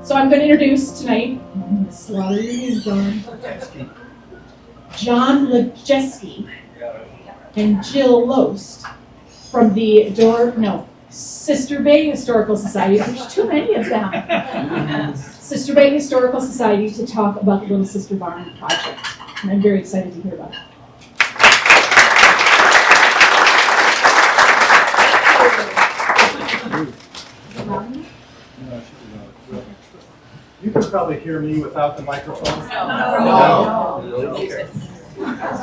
So I'm going to introduce tonight, slaughter your name, John Lejeski and Jill Loest from the Sister Bay Historical Society. There's too many of them. Sister Bay Historical Society to talk about the Little Sister Barn project. And I'm very excited to hear about it. You can probably hear me without the microphone. No. Okay.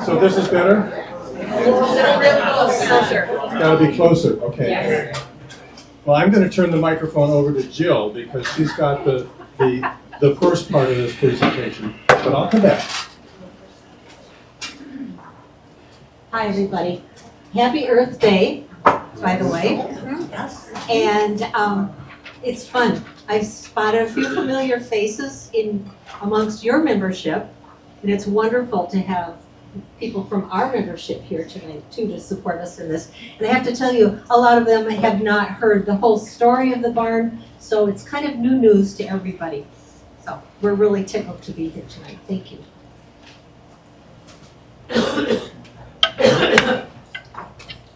So this is better? It's got to be closer. Okay. Yes. Well, I'm going to turn the microphone over to Jill because she's got the first part of this presentation. But I'll come back. Hi, everybody. Happy Earth Day, by the way. And it's fun. I've spotted a few familiar faces amongst your membership, and it's wonderful to have people from our membership here tonight, too, to support us in this. And I have to tell you, a lot of them have not heard the whole story of the barn, so it's kind of new news to everybody. So we're really tickled to be here tonight. Thank you.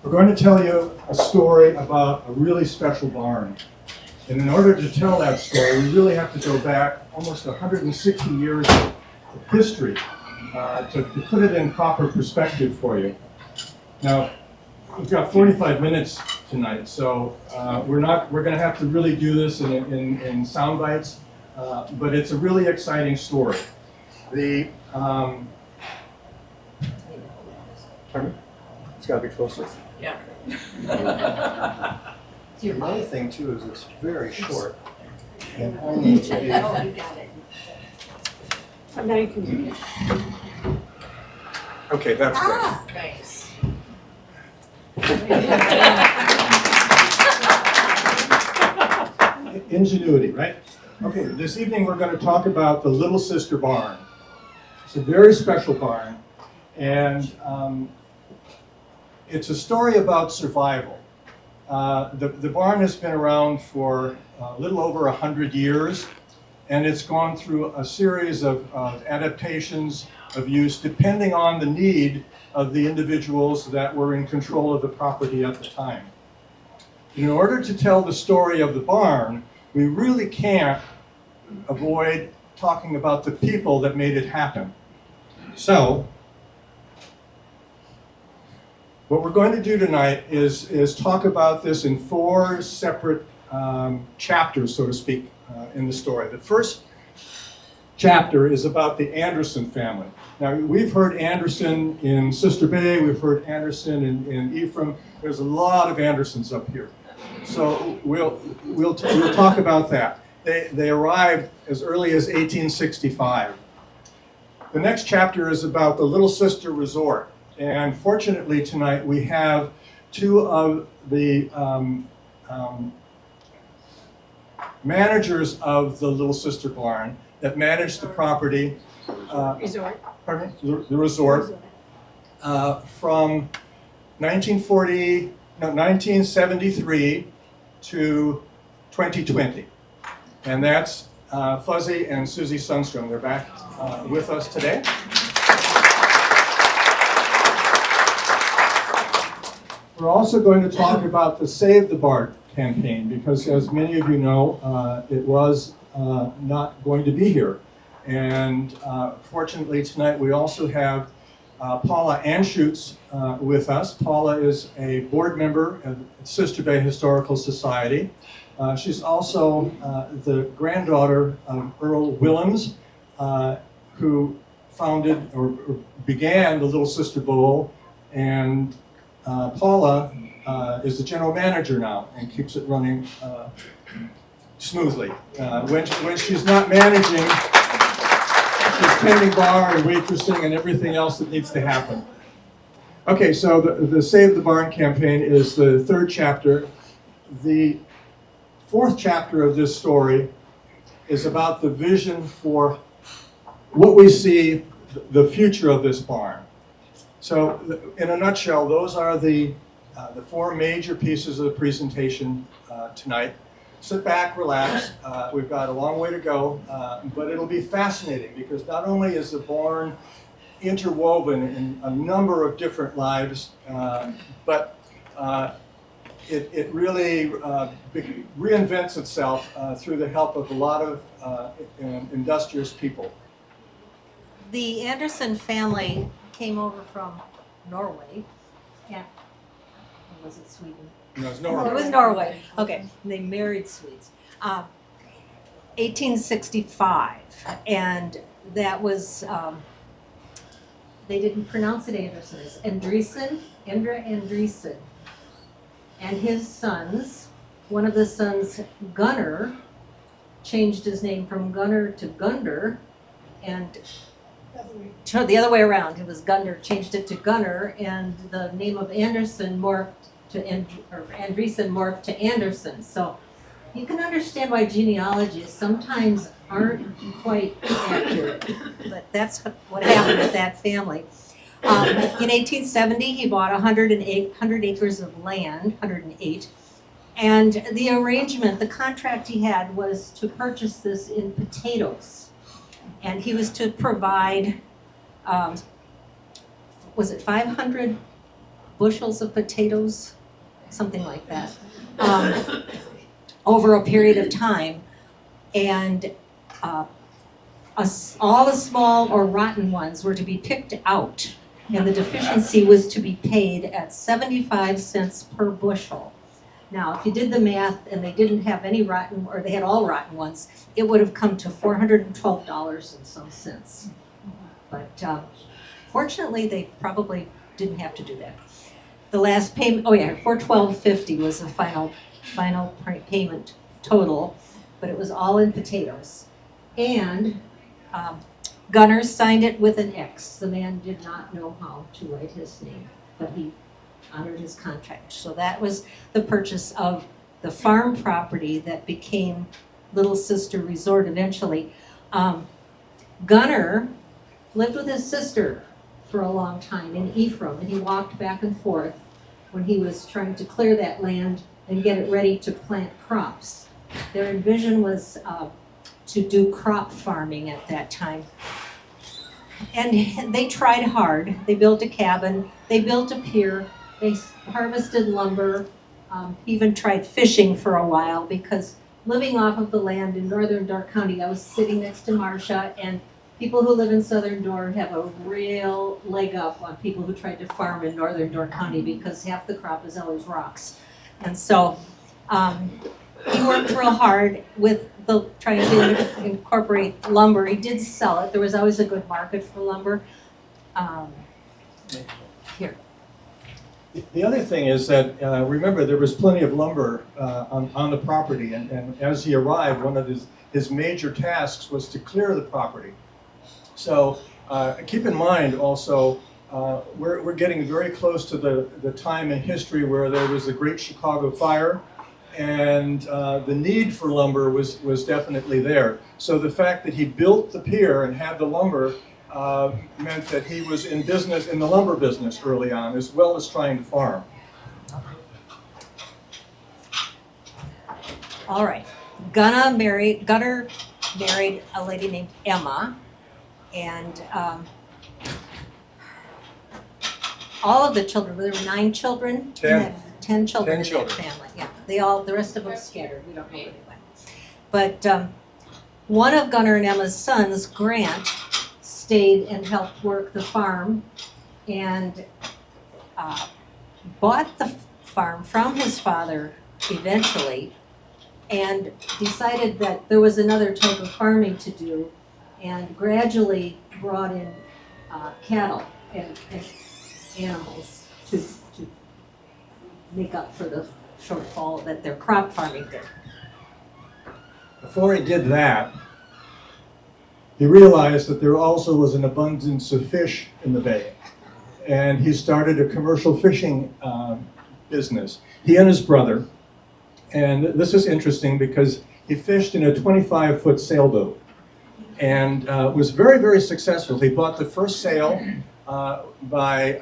We're going to tell you a story about a really special barn. And in order to tell that story, we really have to go back almost 160 years of history to put it in proper perspective for you. Now, we've got 45 minutes tonight, so we're going to have to really do this in sound bites, but it's a really exciting story. Pardon me? It's got to be closer. Yeah. The other thing too is it's very short and only to be. Oh, you got it. Now you can. Okay, that's good. Nice. Ingenuity, right? Okay, this evening we're going to talk about the Little Sister Barn. It's a very special barn, and it's a story about survival. The barn has been around for a little over 100 years, and it's gone through a series of adaptations of use depending on the need of the individuals that were in control of the property at the time. In order to tell the story of the barn, we really can't avoid talking about the people that made it happen. So, what we're going to do tonight is talk about this in 4 separate chapters, so to speak, in the story. The first chapter is about the Anderson family. Now, we've heard Anderson in Sister Bay, we've heard Anderson in Ephraim. There's a lot of Andersons up here. So we'll talk about that. They arrived as early as 1865. The next chapter is about the Little Sister Resort. And fortunately tonight we have 2 of the managers of the Little Sister Barn that manage the property. Resort. Pardon me? The resort. From 1973 to 2020. And that's Fuzzy and Susie Sundstrom. They're back with us today. We're also going to talk about the Save the Barn campaign because, as many of you know, it was not going to be here. And fortunately tonight we also have Paula Anschutz with us. Paula is a board member of Sister Bay Historical Society. She's also the granddaughter of Earl Willems, who founded or began the Little Sister Bowl, and Paula is the general manager now and keeps it running smoothly. When she's not managing, she's tending bar and waitressing and everything else that needs to happen. Okay, so the Save the Barn campaign is the 3rd chapter. The 4th chapter of this story is about the vision for what we see the future of this barn. So, in a nutshell, those are the 4 major pieces of the presentation tonight. sit back, relax. We've got a long way to go, but it'll be fascinating because not only is the barn interwoven in a number of different lives, but it really reinvents itself through the help of a lot of industrious people. The Anderson family came over from Norway. Yeah. Or was it Sweden? No, it's Norway. It was Norway. Okay. They married Swedes. 1865. And that was, they didn't pronounce it Anderson. It's Andresen, Endre Andresen. And his sons, one of the sons, Gunnar, changed his name from Gunnar to Gunder, and no, the other way around. It was Gunnar, changed it to Gunnar, and the name of Anderson morphed to Andresen morphed to Anderson. So you can understand why genealogies sometimes aren't quite accurate, but that's what happened with that family. In 1870, he bought 100 acres of land, 108, and the arrangement, the contract he had was to purchase this in potatoes. And he was to provide, was it 500 bushels of potatoes? Something like that, over a period of time. And all the small or rotten ones were to be picked out, and the deficiency was to be paid at 75 cents per bushel. Now, if you did the math and they didn't have any rotten, or they had all rotten ones, it would have come to $412 and some cents. But fortunately, they probably didn't have to do that. The last payment, oh yeah, $412.50 was the final payment total, but it was all in potatoes. And Gunnar signed it with an X. The man did not know how to write his name, but he honored his contract. So that was the purchase of the farm property that became Little Sister Resort eventually. Gunnar lived with his sister for a long time in Ephraim, and he walked back and forth when he was trying to clear that land and get it ready to plant crops. Their vision was to do crop farming at that time. And they tried hard. They built a cabin, they built a pier, they harvested lumber, even tried fishing for a while, because living off of the land in northern Door County, I was sitting next to Marcia, and people who live in southern Door have a real leg up on people who tried to farm in northern Door County, because half the crop is always rocks. And so he worked real hard with trying to incorporate lumber. He did sell it. There was always a good market for lumber. Here. The other thing is that, remember, there was plenty of lumber on the property, and as he arrived, one of his major tasks was to clear the property. So keep in mind also, we're getting very close to the time in history where there was the Great Chicago Fire, and the need for lumber was definitely there. So the fact that he built the pier and had the lumber meant that he was in the lumber business early on, as well as trying to farm. All right. Gunnar married a lady named Emma, and all of the children, there were 9 children. 10 children in that family. Yeah, the rest of them scattered. We don't know where they went. But one of Gunnar and Emma's sons, Grant, stayed and helped work the farm, and bought the farm from his father eventually, and decided that there was another type of farming to do, and gradually brought in cattle and animals to make up for the shortfall that their crop farming did. Before he did that, he realized that there also was an abundance of fish in the bay, and he started a commercial fishing business. He and his brother, and this is interesting because he fished in a 25-foot sailboat and was very, very successful. He bought the first sail by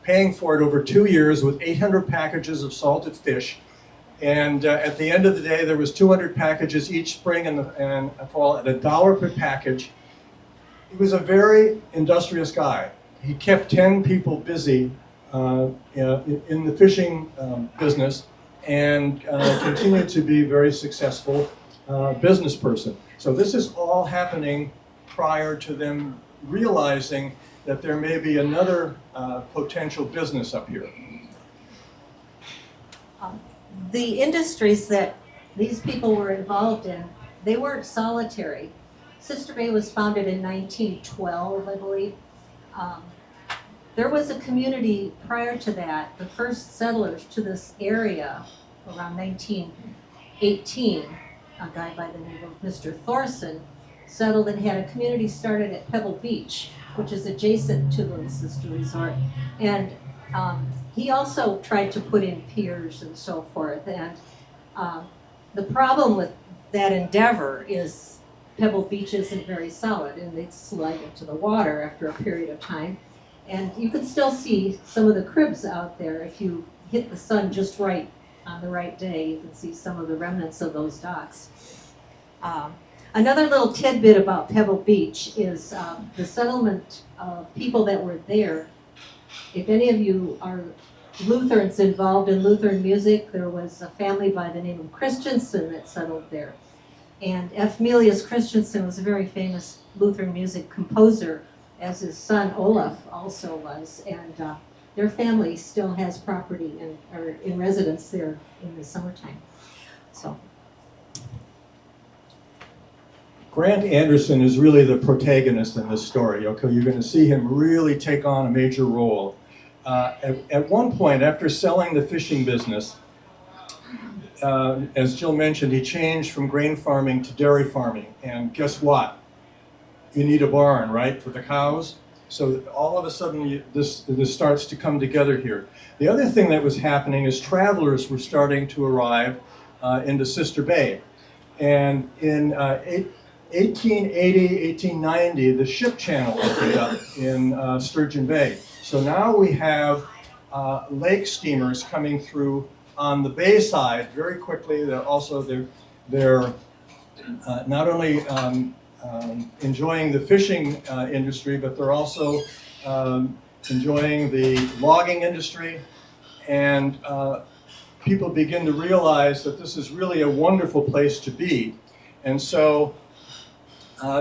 paying for it over 2 years with 800 packages of salted fish, And at the end of the day, there was 200 packages each spring and fall at $1 per package. He was a very industrious guy. He kept 10 people busy in the fishing business and continued to be a very successful business person. So this is all happening prior to them realizing that there may be another potential business up here. The industries that these people were involved in, they weren't solitary. Sister Bay was founded in 1912, I believe. There was a community prior to that. The first settlers to this area around 1918, a guy by the name of Mr. Thorson, settled and had a community started at Pebble Beach, which is adjacent to Little Sister Resort. And he also tried to put in piers and so forth. And the problem with that endeavor is Pebble Beach isn't very solid and they slide into the water after a period of time. And you can still see some of the cribs out there. If you hit the sun just right on the right day, you can see some of the remnants of those docks. Another little tidbit about Pebble Beach is the settlement of people that were there. If any of you are Lutherans involved in Lutheran music, there was a family by the name of Christensen that settled there. And F. Melius Christensen was a very famous Lutheran music composer, as his son Olaf also was. And their family still has property or in residence there in the summertime. So. Grant Anderson is really the protagonist in this story. Okay, you're going to see him really take on a major role. At one point, after selling the fishing business, as Jill mentioned, he changed from grain farming to dairy farming. And guess what? You need a barn, right, for the cows? So all of a sudden, this starts to come together here. The other thing that was happening is travelers were starting to arrive into Sister Bay. And in 1880, 1890, the ship channel opened up in Sturgeon Bay. So now we have lake steamers coming through on the bay side very quickly. They're not only enjoying the fishing industry, but they're also enjoying the logging industry. And people begin to realize that this is really a wonderful place to be. And so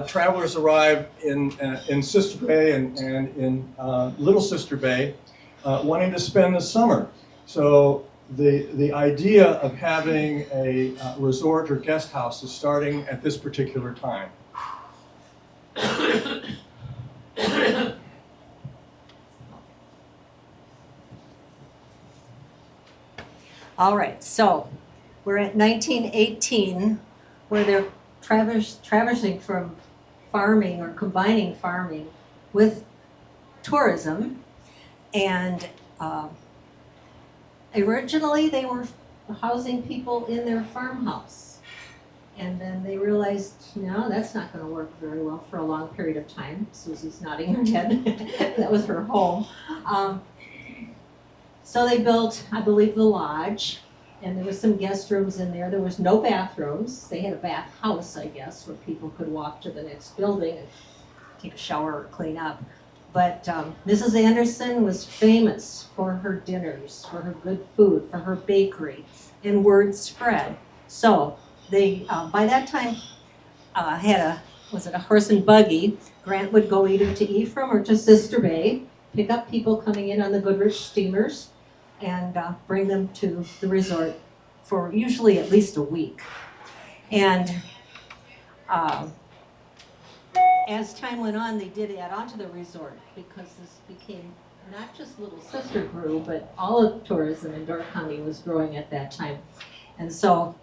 travelers arrive in Sister Bay and in Little Sister Bay wanting to spend the summer. So the idea of having a resort or guest house is starting at this particular time. All right, so we're at 1918, where they're traversing from farming or combining farming with tourism. And originally they were housing people in their farmhouse. And then they realized, no, that's not going to work very well for a long period of time. Susie's nodding her head. That was her home. So they built, I believe, the lodge. And there was some guest rooms in there. There was no bathrooms. They had a bath house, I guess, where people could walk to the next building and take a shower or clean up. But Mrs. Anderson was famous for her dinners, for her good food, for her bakery, and word spread. So they, by that time, had a horse and buggy. Grant would go either to Ephraim or to Sister Bay, pick up people coming in on the Goodrich steamers, and bring them to the resort for usually at least a week. And as time went on, they did add on to the resort because this became not just Little Sister grew, but all of tourism in Door County was growing at that time. And so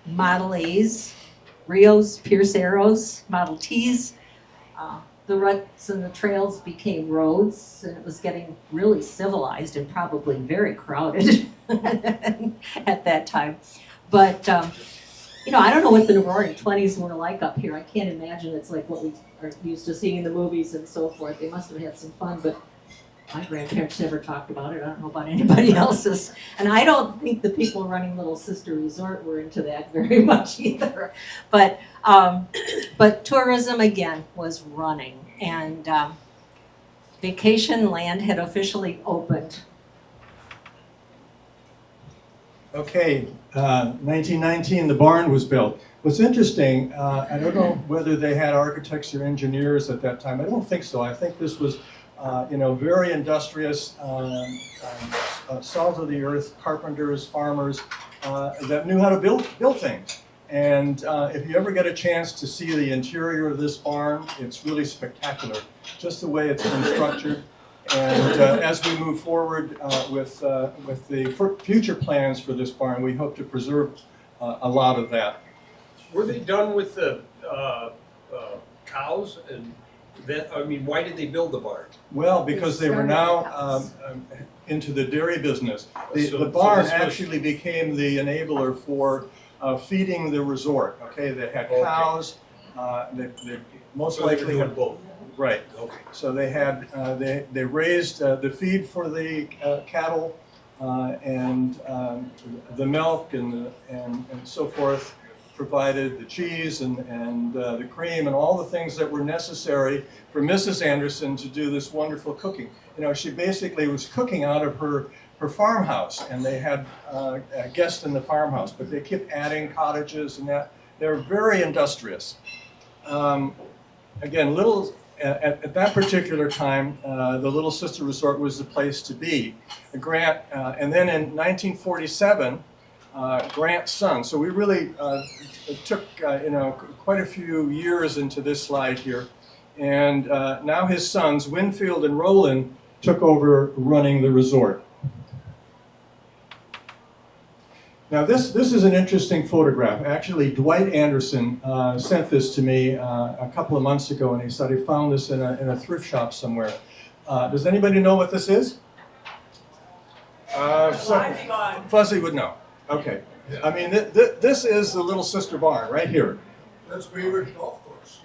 Model A's, Rios, Pierce Arrows, Model T's, the ruts and the trails became roads, and it was getting really civilized and probably very crowded at that time. But, you know, I don't know what the roaring 20s were like up here. I can't imagine it's like what we are used to seeing in the movies and so forth. They must have had some fun, but My grandparents never talked about it. I don't know about anybody else's. And I don't think the people running Little Sister Resort were into that very much either. But tourism again was running, and Vacation Land had officially opened. Okay, 1919, the barn was built. What's interesting, I don't know whether they had architects or engineers at that time. I don't think so. I think this was, very industrious, salt of the earth carpenters, farmers that knew how to build things. And if you ever get a chance to see the interior of this barn, it's really spectacular, just the way it's been structured. And as we move forward with the future plans for this barn, we hope to preserve a lot of that. Were they done with the cows? And that, I mean, why did they build the barn? Well, because they were now into the dairy business. The barn actually became the enabler for feeding the resort. Okay, they had cows. They most likely had both. Right. Okay. So they had they raised the feed for the cattle and the milk and so forth. Provided the cheese and the cream and all the things that were necessary for Mrs. Anderson to do this wonderful cooking. You know, she basically was cooking out of her farmhouse, and they had guests in the farmhouse, but they kept adding cottages and that. They're very industrious. Again, at that particular time, the Little Sister Resort was the place to be. Grant, and then in 1947, Grant's son. So we really took quite a few years into this slide here, and now his sons Winfield and Roland took over running the resort. Now this is an interesting photograph. Actually, Dwight Anderson sent this to me a couple of months ago, and he said he found this in a thrift shop somewhere. Does anybody know what this is? Fuzzy would know. Okay. Yeah. I mean, this is the Little Sister Barn right here. That's Bayward Golf Course.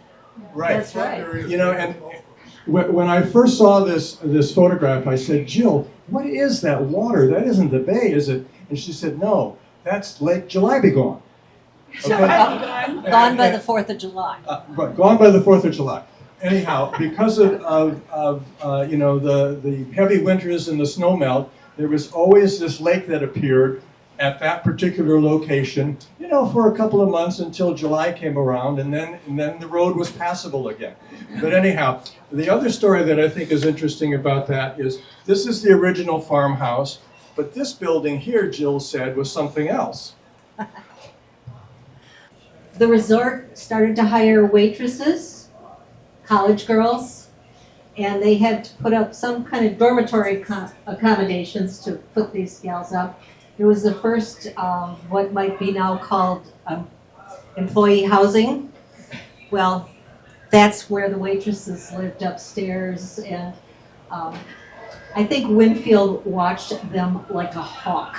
Right. That's right. You know, and when I first saw this photograph, I said, Jill, what is that water? That isn't the bay, is it? And she said, no, that's Lake Jelibegone. Okay? Gone by the 4th of July. Right, gone by the 4th of July. Anyhow, because of the heavy winters and the snow melt, there was always this lake that appeared at that particular location, for a couple of months until July came around, and then the road was passable again. But anyhow, the other story that I think is interesting about that is this is the original farmhouse, but this building here, Jill said, was something else. The resort started to hire waitresses, college girls, and they had to put up some kind of dormitory accommodations to put these gals up. It was the first what might be now called employee housing. Well, that's where the waitresses lived upstairs, and I think Winfield watched them like a hawk.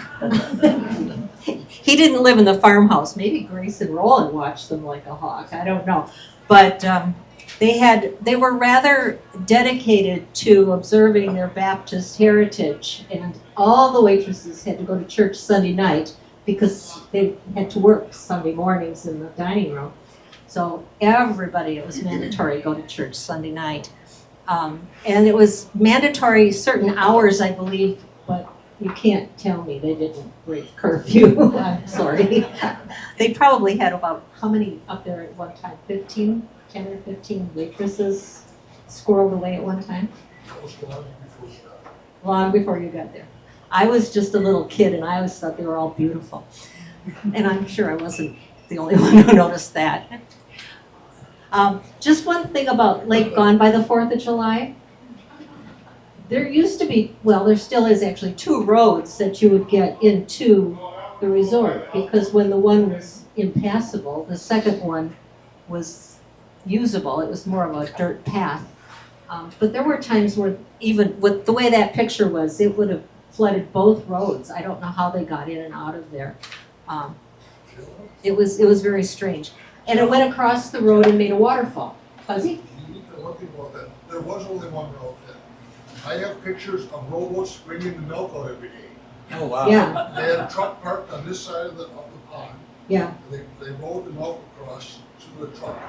He didn't live in the farmhouse. Maybe Grace and Roland watched them like a hawk. I don't know. But they were rather dedicated to observing their Baptist heritage, and all the waitresses had to go to church Sunday night because they had to work Sunday mornings in the dining room. So everybody, it was mandatory, go to church Sunday night. And it was mandatory certain hours, I believe, but you can't tell me they didn't break curfew. I'm sorry. They probably had about, how many up there at one time? 10 or 15 waitresses squirreled away at one time? Long before you got there. I was just a little kid, and I always thought they were all beautiful. And I'm sure I wasn't the only one who noticed that. Just one thing about Lake Gone by the 4th of July. There used to be, well, there still is actually 2 roads that you would get into the resort, because when the one was impassable, the second one was usable. It was more of a dirt path. But there were times where, even with the way that picture was, it would have flooded both roads. I don't know how they got in and out of there. It was very strange. And it went across the road and made a waterfall. Fuzzy? There was only one road then. I have pictures of rowboats bringing the milk out every day. Oh, wow. Yeah, They had a truck parked on this side of the pond. yeah, They rowed the milk across to the truck.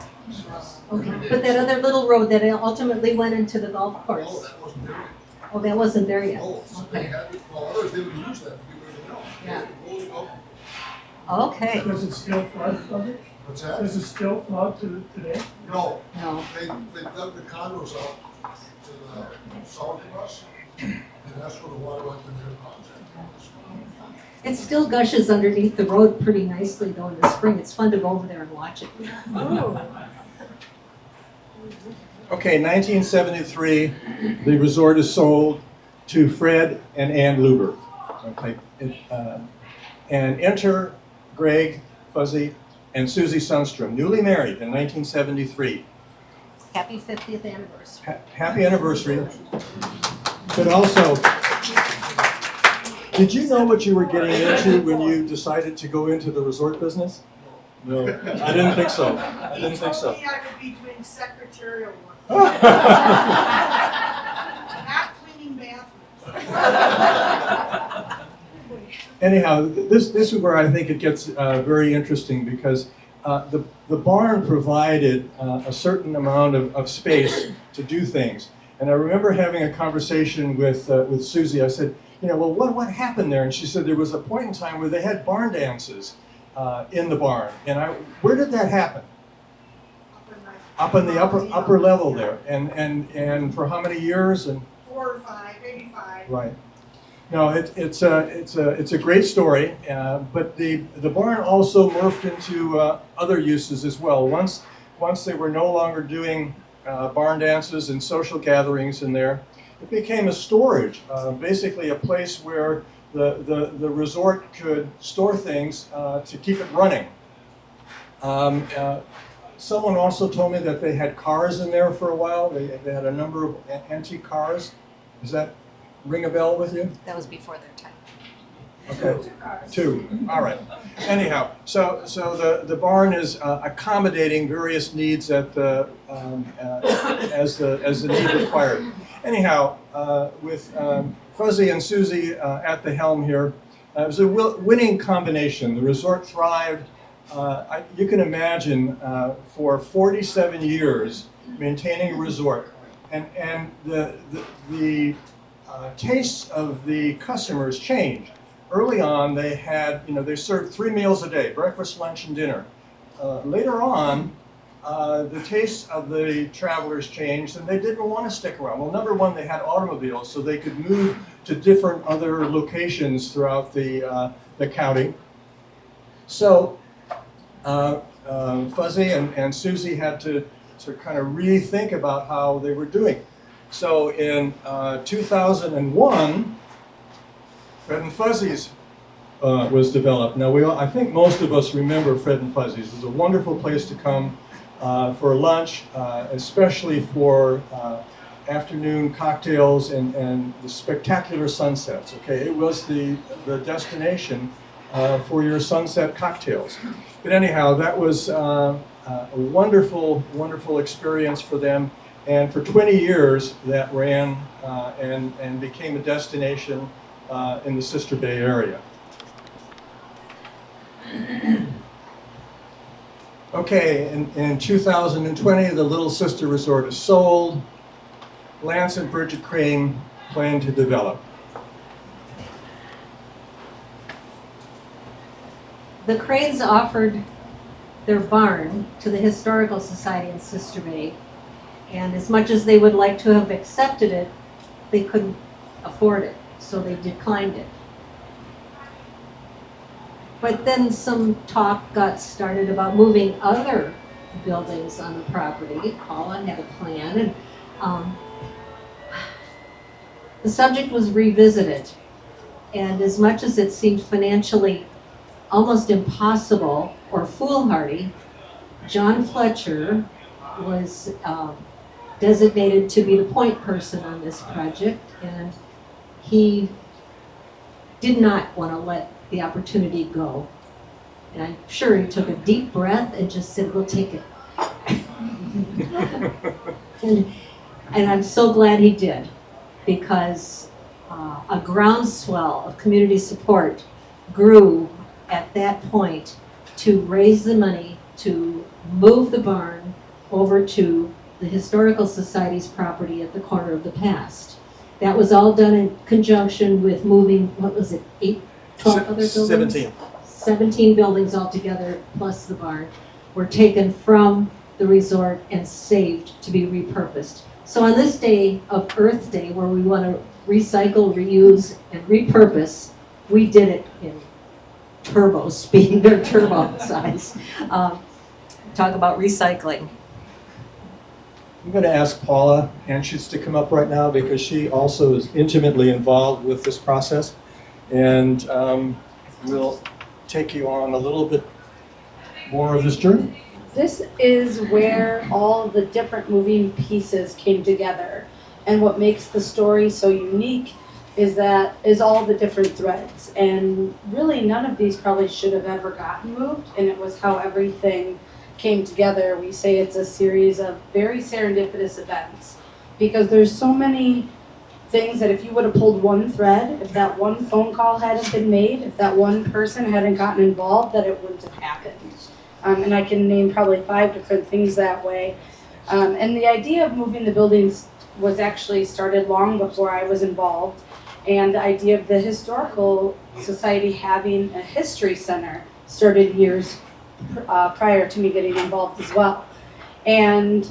okay. Every day. But that other little road that ultimately went into the golf No, course, that wasn't there. oh, that wasn't there yet? No, so they Okay, had, well, others didn't use that to get rid of the milk. Yeah. They rolled it out. okay, Does it still flood, does it? What's that? Does it still flood today? No, no, they dug the condos out to the south of us, and that's where the water went in their ponds. it still gushes underneath the road pretty nicely though in the spring, it's fun to go over there and watch it. Okay, 1973, the resort is sold to Fred and Ann Luber. Okay, and enter Greg, Fuzzy, and Susie Sundstrom, newly married in 1973. Happy 50th anniversary. Happy anniversary. But also, did you know what you were getting into when you decided to go into the resort business? No, I didn't think so. I didn't think so. He told me I could be doing secretarial work, not cleaning bathrooms. Anyhow, this is where I think it gets very interesting because the barn provided a certain amount of space to do things. And I remember having a conversation with Susie. I said, you know, well, what happened there? And she said there was a point in time where they had barn dances in the barn. And where did that happen? Up in the upper level there. And for how many years? And 4 or 5, maybe 5. right. No, it's a great story, but the barn also morphed into other uses as well. Once they were no longer doing barn dances and social gatherings in there, it became a storage, basically a place where the resort could store things to keep it running. Someone also told me that they had cars in there for a while. They had a number of antique cars. Does that ring a bell with you? That was before their time. Okay, 2. All right. Anyhow, so the barn is accommodating various needs at the as the need required. Anyhow, with Fuzzy and Susie at the helm here, it was a winning combination. The resort thrived. You can imagine for 47 years maintaining a resort, and the tastes of the customers changed. Early on, they served 3 meals a day, breakfast, lunch, and dinner. Later on, the tastes of the travelers changed, and they didn't want to stick around. Well, number one, they had automobiles, so they could move to different other locations throughout the county. So Fuzzy and Susie had to kind of rethink about how they were doing. So in 2001, Fred and Fuzzy's was developed. Now, I think most of us remember Fred and Fuzzy's. It was a wonderful place to come for lunch, especially for afternoon cocktails and the spectacular sunsets. Okay, it was the destination for your sunset cocktails. But anyhow, that was a wonderful, wonderful experience for them. And for 20 years, that ran and became a destination in the Sister Bay area. Okay, in 2020, the Little Sister Resort is sold. Lance and Bridget Crane plan to develop. The Cranes offered their barn to the Historical Society in Sister Bay, and as much as they would like to have accepted it, they couldn't afford it, so they declined it. But then some talk got started about moving other buildings on the property. Paula had a plan, and the subject was revisited. And as much as it seemed financially almost impossible or foolhardy, John Fletcher was designated to be the point person on this project, and he did not want to let the opportunity go. And I'm sure he took a deep breath and just said, we'll take it. and I'm so glad he did. because a groundswell of community support grew at that point to raise the money to move the barn over to the Historical Society's property at the corner of the past. That was all done in conjunction with moving, what was it, 12 other buildings? 17. 17 buildings altogether, plus the barn, were taken from the resort and saved to be repurposed. So on this day of Earth Day, where we want to recycle, reuse, and repurpose, we did it in turbo speed or turbo size. Talk about recycling. I'm going to ask Paula Anschutz to come up right now because she also is intimately involved with this process. And we'll take you on a little bit more of this journey. This is where all the different moving pieces came together. And what makes the story so unique is all the different threads. And really none of these probably should have ever gotten moved, and it was how everything came together. We say it's a series of very serendipitous events because there's so many things that if you would have pulled one thread, if that one phone call hadn't been made, if that one person hadn't gotten involved, that it wouldn't have happened. And I can name probably 5 different things that way. And the idea of moving the buildings was actually started long before I was involved. And the idea of the Historical Society having a history center started years prior to me getting involved as well. And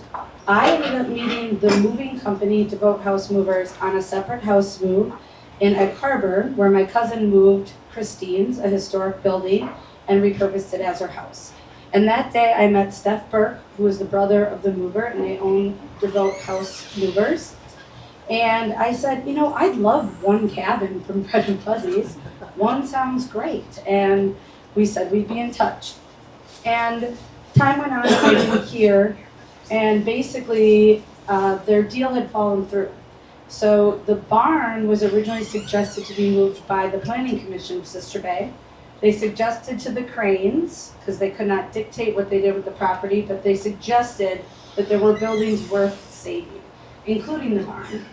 I ended up meeting the moving company, Devote House Movers, on a separate house move in Egg Harbor, where my cousin moved Christine's, a historic building, and repurposed it as her house. And that day I met Steph Burke, who was the brother of the mover, and they own Devote House Movers. And I said, I'd love one cabin from Bread and Fuzzies. One sounds great. And we said we'd be in touch. And time went on, I moved here, and basically their deal had fallen through. So the barn was originally suggested to be moved by the Planning Commission of Sister Bay. They suggested to the Cranes, because they could not dictate what they did with the property, but they suggested that there were buildings worth saving, including the barn.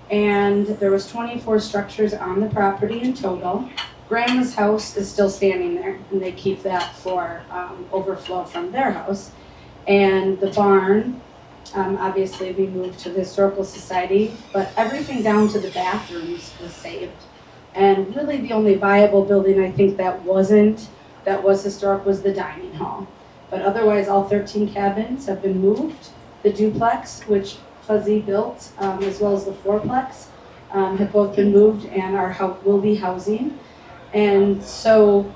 And there was 24 structures on the property in total. Grandma's house is still standing there, and they keep that for overflow from their house. And the barn, obviously we moved to the Historical Society, but everything down to the bathrooms was saved. And really the only viable building I think that was historic was the dining hall. But otherwise all 13 cabins have been moved. The duplex, which Fuzzy built, as well as the fourplex, have both been moved and will be housing. And so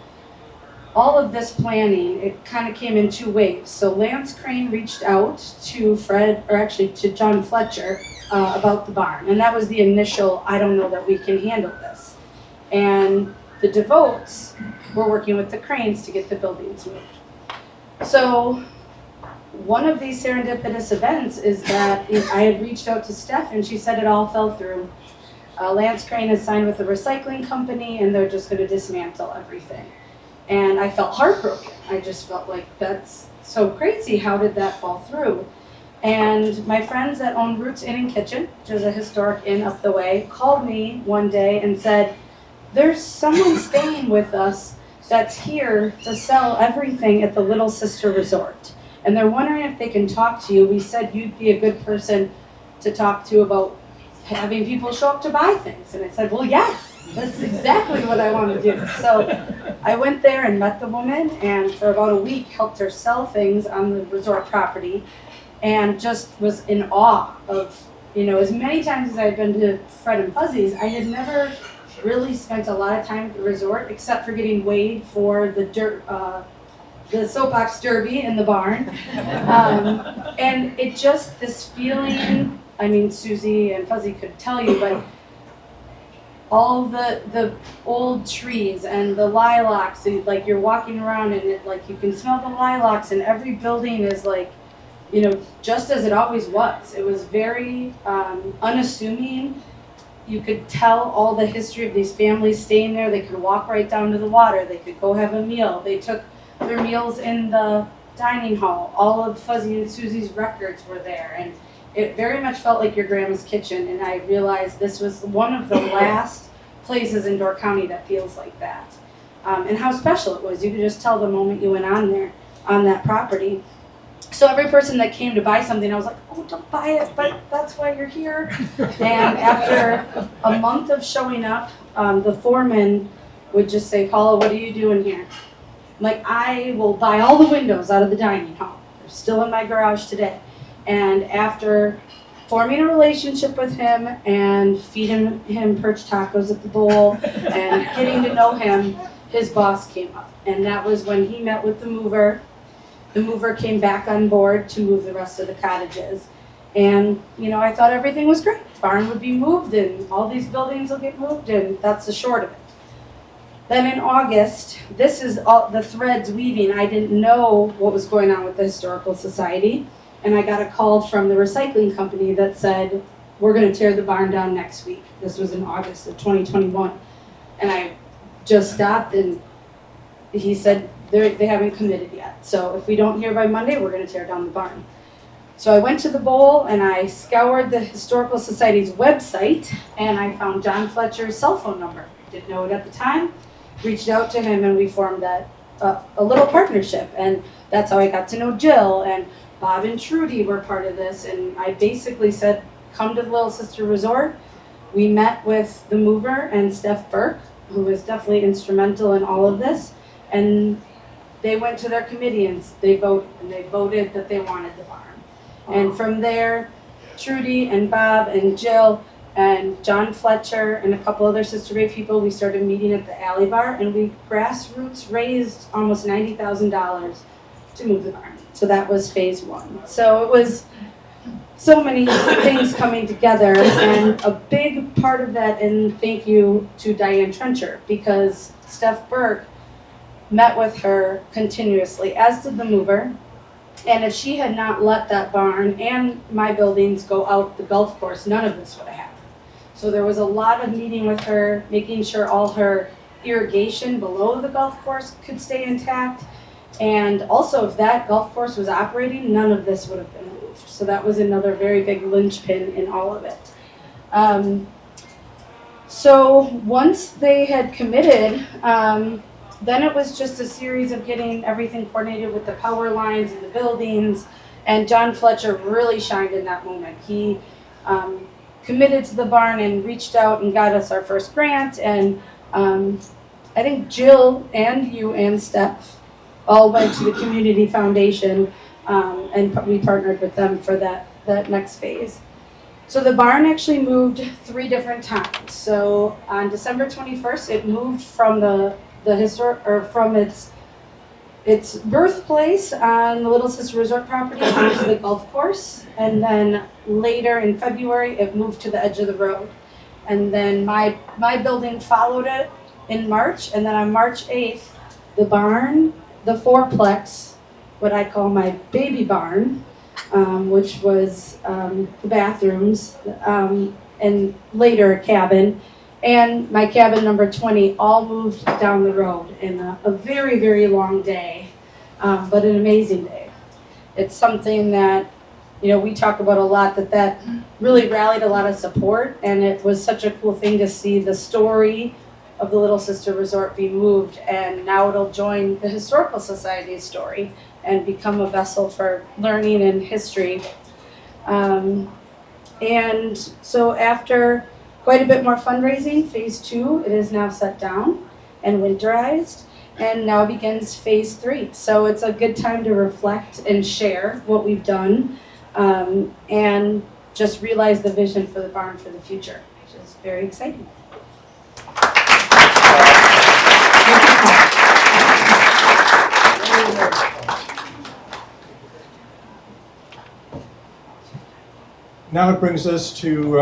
all of this planning, it kind of came in 2 waves. So Lance Crane reached out to to John Fletcher about the barn. And that was the initial, I don't know that we can handle this. And the Devotes were working with the Cranes to get the buildings moved. So one of these serendipitous events is that I had reached out to Steph and she said it all fell through. Lance Crane has signed with a recycling company and they're just going to dismantle everything. And I felt heartbroken. I just felt like that's so crazy. How did that fall through? And my friends that own Roots Inn and Kitchen, which is a historic inn up the way, called me one day and said, there's someone staying with us that's here to sell everything at the Little Sister Resort. And they're wondering if they can talk to you. We said you'd be a good person to talk to about having people show up to buy things. And I said, well, yeah, that's exactly what I want to do. So I went there and met the woman, and for about a week helped her sell things on the resort property, and just was in awe of, as many times as I'd been to Fred and Fuzzy's, I had never really spent a lot of time at the resort except for getting weighed for the soapbox derby in the barn. And it just, this feeling, Susie and Fuzzy could tell you, but all the old trees and the lilacs, and like you're walking around and it, like you can smell the lilacs, and every building is like, just as it always was. It was very unassuming. You could tell all the history of these families staying there. They could walk right down to the water. They could go have a meal. They took their meals in the dining hall. All of Fuzzy and Susie's records were there. And it very much felt like your grandma's kitchen, and I realized this was one of the last places in Door County that feels like that. And how special it was. You could just tell the moment you went on there, on that property. So every person that came to buy something, I was like, oh, don't buy it, but that's why you're here. And after a month of showing up, the foreman would just say, Paula, what are you doing here? I'm like, I will buy all the windows out of the dining hall. They're still in my garage today. And after forming a relationship with him and feeding him perch tacos at the bowl and getting to know him, his boss came up. And that was when he met with the mover. The mover came back on board to move the rest of the cottages. And, I thought everything was great. The barn would be moved and all these buildings will get moved, and that's the short of it. Then in August, this is all the threads weaving. I didn't know what was going on with the Historical Society. And I got a call from the recycling company that said, we're going to tear the barn down next week. This was in August of 2021. And I just stopped, and he said, they haven't committed yet. So if we don't hear by Monday, we're going to tear down the barn. So I went to the bowl and I scoured the Historical Society's website, and I found John Fletcher's cell phone number. Didn't know it at the time. Reached out to him, and we formed a little partnership. And that's how I got to know Jill, and Bob and Trudy were part of this. And I basically said, come to the Little Sister Resort. We met with the mover and Steph Burke, who was definitely instrumental in all of this. And they went to their committee and they voted that they wanted the barn. And from there, Trudy and Bob and Jill and John Fletcher and a couple other Sister Bay people, we started meeting at the Alley Bar, and we grassroots raised almost $90,000 to move the barn. So that was phase one. So it was so many things coming together, and a big part of that, and thank you to Diane Trencher, because Steph Burke met with her continuously, as did the mover. And if she had not let that barn and my buildings go out the golf course, none of this would have happened. So there was a lot of meeting with her, making sure all her irrigation below the golf course could stay intact. And also, if that golf course was operating, none of this would have been moved. So that was another very big linchpin in all of it. So once they had committed, then it was just a series of getting everything coordinated with the power lines and the buildings. And John Fletcher really shined in that moment. He committed to the barn and reached out and got us our first grant. And I think Jill and you and Steph all went to the Community Foundation, and we partnered with them for that next phase. So the barn actually moved 3 different times. So on December 21st, it moved from from its birthplace on the Little Sister Resort property onto the golf course, and then later in February, it moved to the edge of the road. And then my building followed it in March, and then on March 8th, the barn, the fourplex, what I call my baby barn, which was the bathrooms, and later a cabin, and my cabin number 20 all moved down the road in a very, very long day, but an amazing day. It's something that, we talk about a lot, that really rallied a lot of support, and it was such a cool thing to see the story of the Little Sister Resort be moved, and now it'll join the Historical Society's story and become a vessel for learning and history. And so after quite a bit more fundraising, phase 2, it is now set down and winterized, and now begins phase 3. So it's a good time to reflect and share what we've done, and just realize the vision for the barn for the future, which is very exciting. Now it brings us to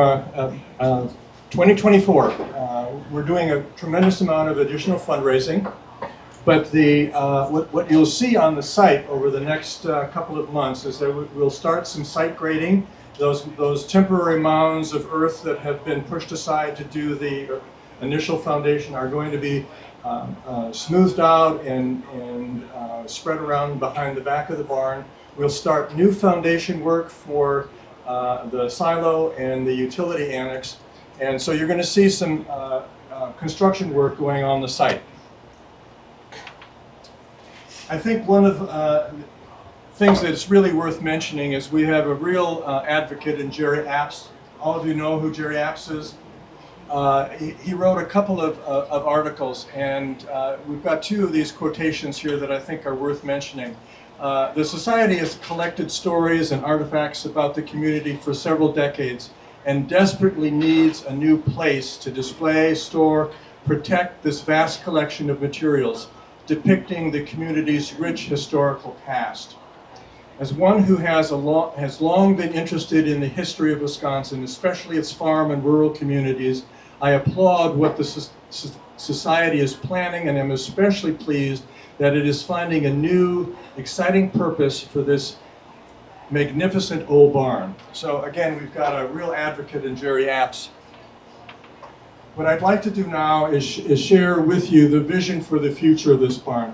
2024. We're doing a tremendous amount of additional fundraising, but what you'll see on the site over the next couple of months is that we'll start some site grading. Those temporary mounds of earth that have been pushed aside to do the initial foundation are going to be smoothed out and spread around behind the back of the barn. We'll start new foundation work for the silo and the utility annex. And so you're going to see some construction work going on the site. I think one of the things that's really worth mentioning is we have a real advocate in Jerry Apps. All of you know who Jerry Apps is. He wrote a couple of articles, and we've got two of these quotations here that I think are worth mentioning. The Society has collected stories and artifacts about the community for several decades and desperately needs a new place to display, store, protect this vast collection of materials depicting the community's rich historical past. As one who has long been interested in the history of Wisconsin, especially its farm and rural communities, I applaud what the Society is planning, and am especially pleased that it is finding a new, exciting purpose for this magnificent old barn. So again, we've got a real advocate in Jerry Apps. What I'd like to do now is share with you the vision for the future of this barn.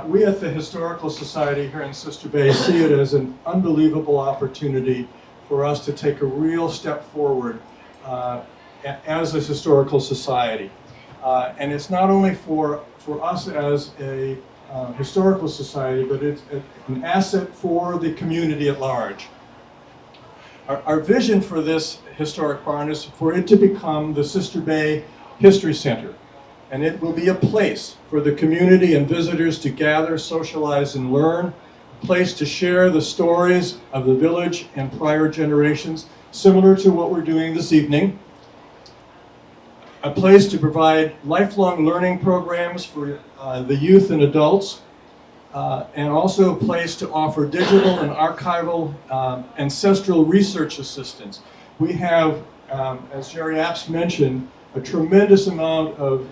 We at the Historical Society here in Sister Bay see it as an unbelievable opportunity for us to take a real step forward as a historical society. And it's not only for us as a historical society, but it's an asset for the community at large. Our vision for this historic barn is for it to become the Sister Bay History Center. And it will be a place for the community and visitors to gather, socialize, and learn, a place to share the stories of the village and prior generations, similar to what we're doing this evening, a place to provide lifelong learning programs for the youth and adults, and also a place to offer digital and archival ancestral research assistance. We have, as Jerry Apps mentioned, a tremendous amount of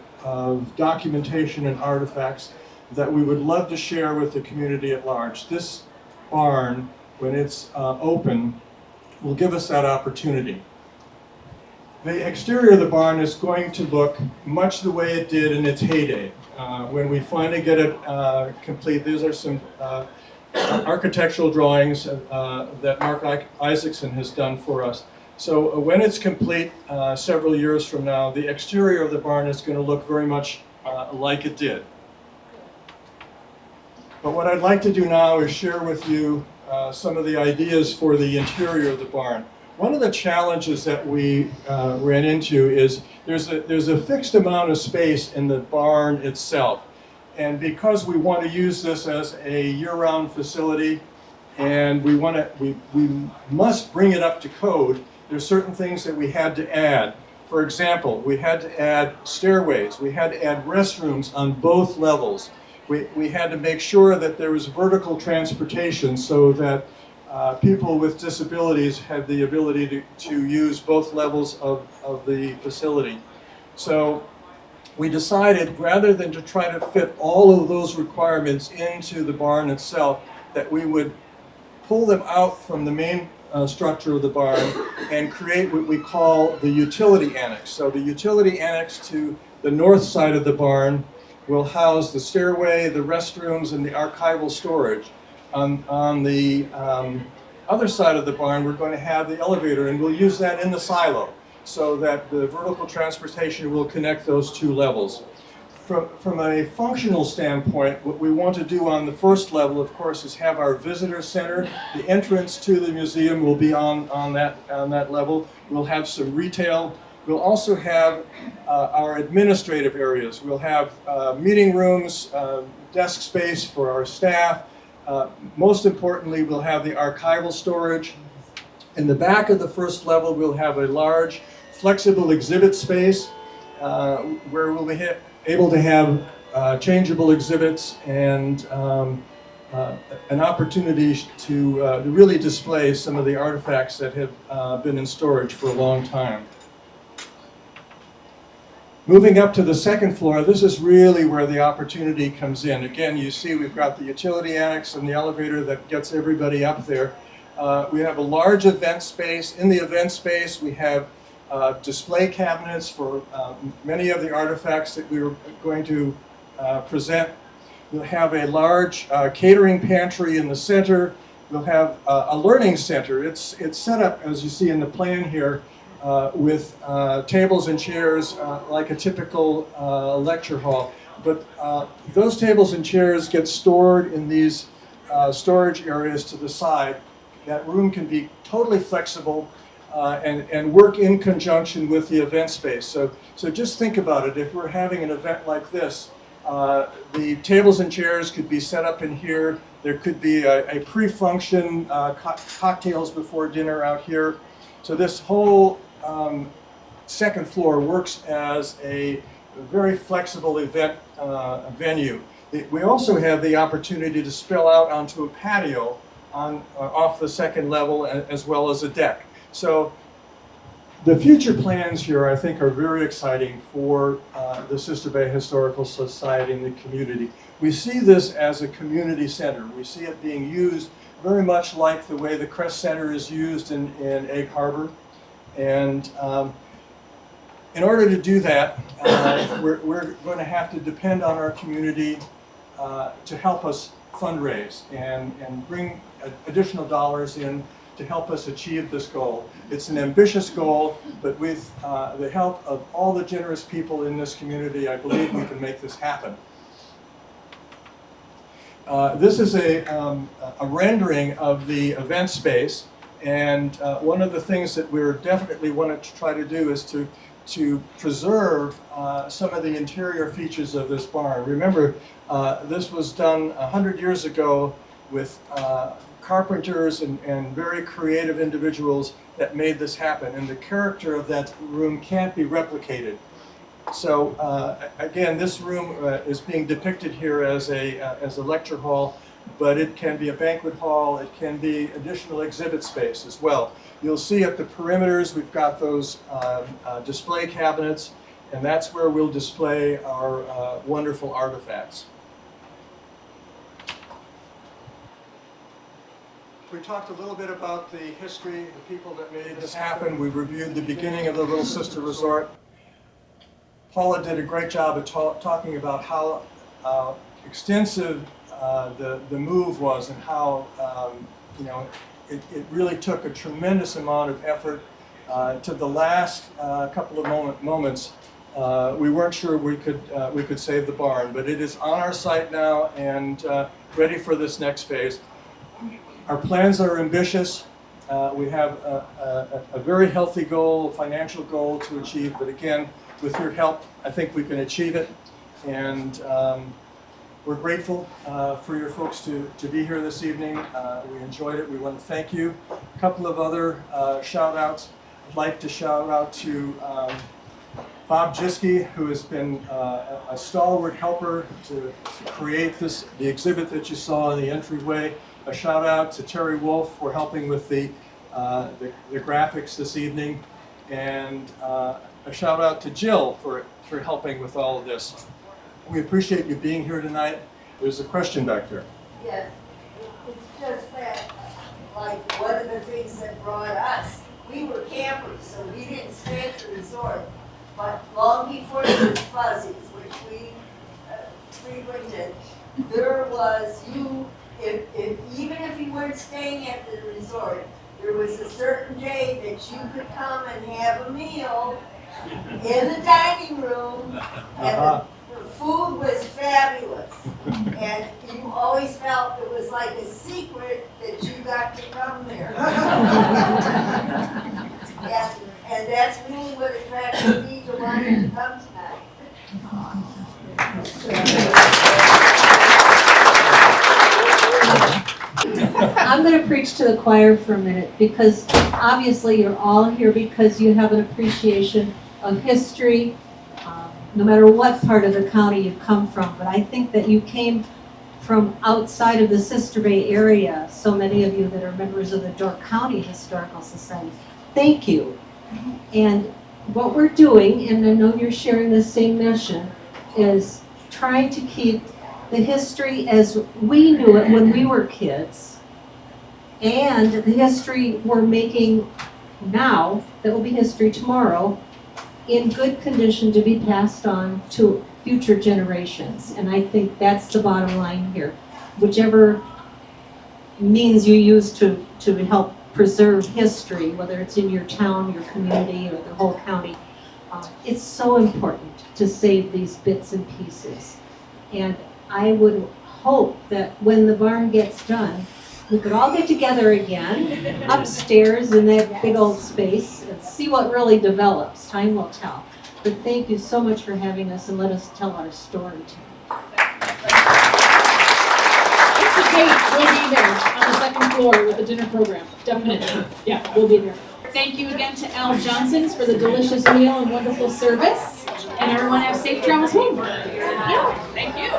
documentation and artifacts that we would love to share with the community at large. This barn, when it's open, will give us that opportunity. The exterior of the barn is going to look much the way it did in its heyday. When we finally get it complete, these are some architectural drawings that Mark Isaacson has done for us. So when it's complete several years from now, the exterior of the barn is going to look very much like it did. But what I'd like to do now is share with you some of the ideas for the interior of the barn. One of the challenges that we ran into is there's a fixed amount of space in the barn itself. And because we want to use this as a year-round facility, and we must bring it up to code, there's certain things that we had to add. For example, we had to add stairways, we had to add restrooms on both levels. We had to make sure that there was vertical transportation so that people with disabilities had the ability to use both levels of the facility. So we decided, rather than to try to fit all of those requirements into the barn itself, that we would pull them out from the main structure of the barn and create what we call the utility annex. So the utility annex to the north side of the barn will house the stairway, the restrooms, and the archival storage. On the other side of the barn, we're going to have the elevator, and we'll use that in the silo so that the vertical transportation will connect those two levels. From a functional standpoint, what we want to do on the first level, of course, is have our visitor center. The entrance to the museum will be on that level. We'll have some retail. We'll also have our administrative areas. We'll have meeting rooms, desk space for our staff. Most importantly, we'll have the archival storage. In the back of the first level, we'll have a large, flexible exhibit space where we'll be able to have changeable exhibits and an opportunity to really display some of the artifacts that have been in storage for a long time. Moving up to the second floor, this is really where the opportunity comes in. Again, you see we've got the utility annex and the elevator that gets everybody up there. We have a large event space. In the event space, we have display cabinets for many of the artifacts that we were going to present. We'll have a large catering pantry in the center. we'll have a learning center. It's set up, as you see in the plan here, with tables and chairs like a typical lecture hall. But those tables and chairs get stored in these storage areas to the side. That room can be totally flexible and work in conjunction with the event space. So just think about it. If we're having an event like this, the tables and chairs could be set up in here. There could be a pre-function cocktails before dinner out here. So this whole second floor works as a very flexible event venue. We also have the opportunity to spill out onto a patio off the second level as well as a deck. So the future plans here, I think, are very exciting for the Sister Bay Historical Society and the community. We see this as a community center. We see it being used very much like the way the Crest Center is used in Egg Harbor. And in order to do that, we're going to have to depend on our community to help us fundraise and bring additional dollars in to help us achieve this goal. It's an ambitious goal, but with the help of all the generous people in this community, I believe we can make this happen. This is a rendering of the event space, and one of the things that we're definitely want to try to do is to preserve some of the interior features of this barn. Remember, this was done 100 years ago with carpenters and very creative individuals that made this happen, and the character of that room can't be replicated. So again, this room is being depicted here as a lecture hall, but it can be a banquet hall, it can be additional exhibit space as well. You'll see at the perimeters we've got those display cabinets, and that's where we'll display our wonderful artifacts. We talked a little bit about the history, the people that made this happen. We reviewed the beginning of the Little Sister Resort. Paula did a great job of talking about how extensive the move was and how it really took a tremendous amount of effort. To the last couple of moments, we weren't sure we could save the barn, but it is on our site now and ready for this next phase. Our plans are ambitious. We have a very healthy goal, a financial goal to achieve, but again, with your help, I think we can achieve it. And we're grateful for your folks to be here this evening. We enjoyed it. We want to thank you. A couple of other shout outs. I'd like to shout out to Bob Jiske, who has been a stalwart helper to create the exhibit that you saw in the entryway. A shout out to Terry Wolf for helping with the graphics this evening, and a shout out to Jill for helping with all of this. We appreciate you being here tonight. There's a question back there. Yes, it's just that, like, one of the things that brought us, we were campers, so we didn't stay at the resort, but long before there was Fuzzies, which we frequented, there was even if you weren't staying at the resort, there was a certain day that you could come and have a meal in the dining room, and the food was fabulous. And you always felt it was like a secret that you got to come there. and that's really what attracted me to wanting to come tonight. I'm going to preach to the choir for a minute, because obviously you're all here because you have an appreciation of history, no matter what part of the county you've come from. But I think that you came from outside of the Sister Bay area, so many of you that are members of the Door County Historical Society. Thank you. And what we're doing, and I know you're sharing the same mission, is trying to keep the history as we knew it when we were kids, and the history we're making now, that will be history tomorrow, in good condition to be passed on to future generations. And I think that's the bottom line here. Whichever means you use to help preserve history, whether it's in your town, your community, or the whole county. It's so important to save these bits and pieces. And I would hope that when the barn gets done, we could all get together again upstairs in that big old space and see what really develops. Time will tell. But thank you so much for having us and let us tell our story too. Kate, we'll be there on the second floor with the dinner program, definitely. Yeah, we'll be there. Thank you again to Al Johnson's for the delicious meal and wonderful service. And everyone have safe travels home. Yeah, thank you.